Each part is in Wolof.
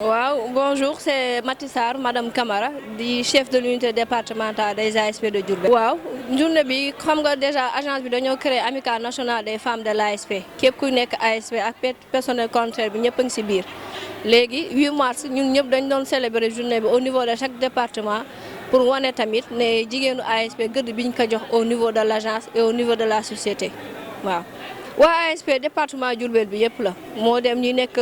Bonjour, c'est Matissar, Madame Camara, di chef de l'unité départementale des ASP de Diourbel. Waaw journée bi xam nga déjà agence bi dañoo créé amicale nationale des femmes de l'ASP képp ku nekk ASP ak personnel contraire bi ñëpp a ngi ci biir. Léegi 8 mars ñun ñëpp dañ doon célébrer journée bi au niveau de chaque département pour wane tamit ne jigéenu ASP gëdd biñ ko jox au niveau de l'agence et au niveau de la société waaw. waa ASP département Diourbel bi yëpp la moo dem ñi nekk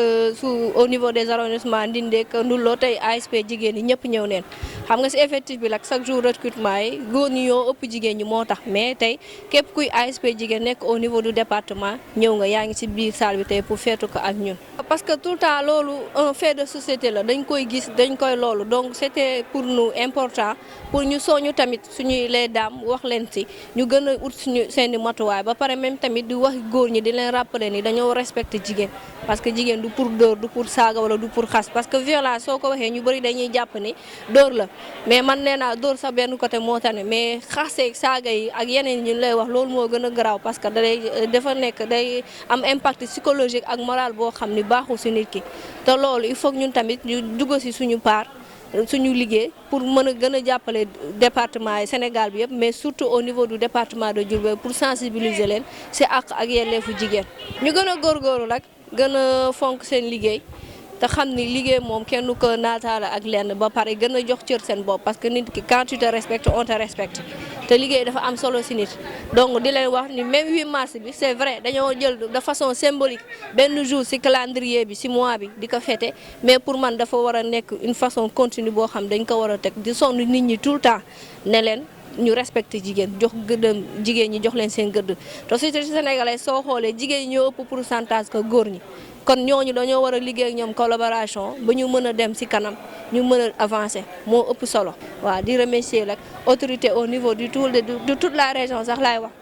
au niveau des arrondissements Ndindeek Ndoulo tey ASP jigéen ñi ñëpp ñëw neen xam nga ci effectif bi nag chaque jour recrutement yi góor ñi ñoo ëpp jigéen ñi moo tax mais tey képp kuy ASP jigéen nekk au niveau du département ñëw nga yaa ngi ci biir salle bi tey pour feetu ko ak ñun. parce que tout le temps loolu un fait de société la dañ koy gis dañ koy loolu donc c'était pour nous important pour ñu soñu tamit suñuy les dames wax leen ci ñu gën a ut suñu seeni matuwaay ba pare même tamit di wax góor ñi di leen rappeler ni dañoo respecter jigéen parce que jigéen du pour dóor du pour saaga wala du pour xas parce que violence soo ko waxee ñu bëri dañuy jàpp ni dóor la mais man nee naa dóor sa benn côté moo tane mais xaseeg saaga yi ak yeneen ñu lay wax loolu moo gën a garaaw parce que dafa nekk day am impact psychologique ak moral boo xam ni baaxul ci nit ki te loolu il faut ñun tamit ñu dugg ci suñu part suñu liggéey pour mën a gën a jàppale département yi Sénégal bi yëpp mais surtout au niveau du département de Diourbel pour sensibiliser leen ci àq ak yelleefu jigéen ñu gën a góorgóorlu nag gën a fonk seen liggéey te xam ni liggéey moom kenn ko naataala ak lenn ba pare gën a jox cër seen bopp parce que nit ki quand tu te respectes on te respecte te liggéey dafa am solo ci nit donc di leen wax ni même 8 mars bi c'est vrai dañoo jël de façon symbolique benn jour ci calendrier bi ci mois bi di ko fêter mais pour man dafa war a nekk une façon continue boo xam dañ ko war a teg di sonn nit ñi tout le temps ne leen ñu respecté jigéen jox gëddam jigéen ñi jox leen seen gëdd te société sénégalaise soo xoolee jigéen ñi ñoo ëpp pourcentage que góor ñi kon ñooñu dañoo war a liggéey ak ñoom collaboration ba ñu mën a dem ci kanam ñu mën a avancer moo ëpp solo waaw di remercier nag autorité au niveau de toute la région sax laay wax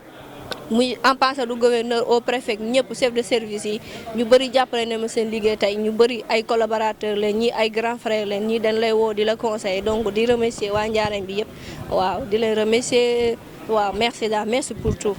muy en passant du gouverneur au préfet ñëpp chef de service yi ñu bëri jàppale ne ma seen liggéey tey ñu bëri ay collaborateurs leen ñii ay grands frères leen ñii dañ lay woo di la conseiller donc di remercier waa Njaareem bi yëpp waaw di leen remercier waaw merci pour tout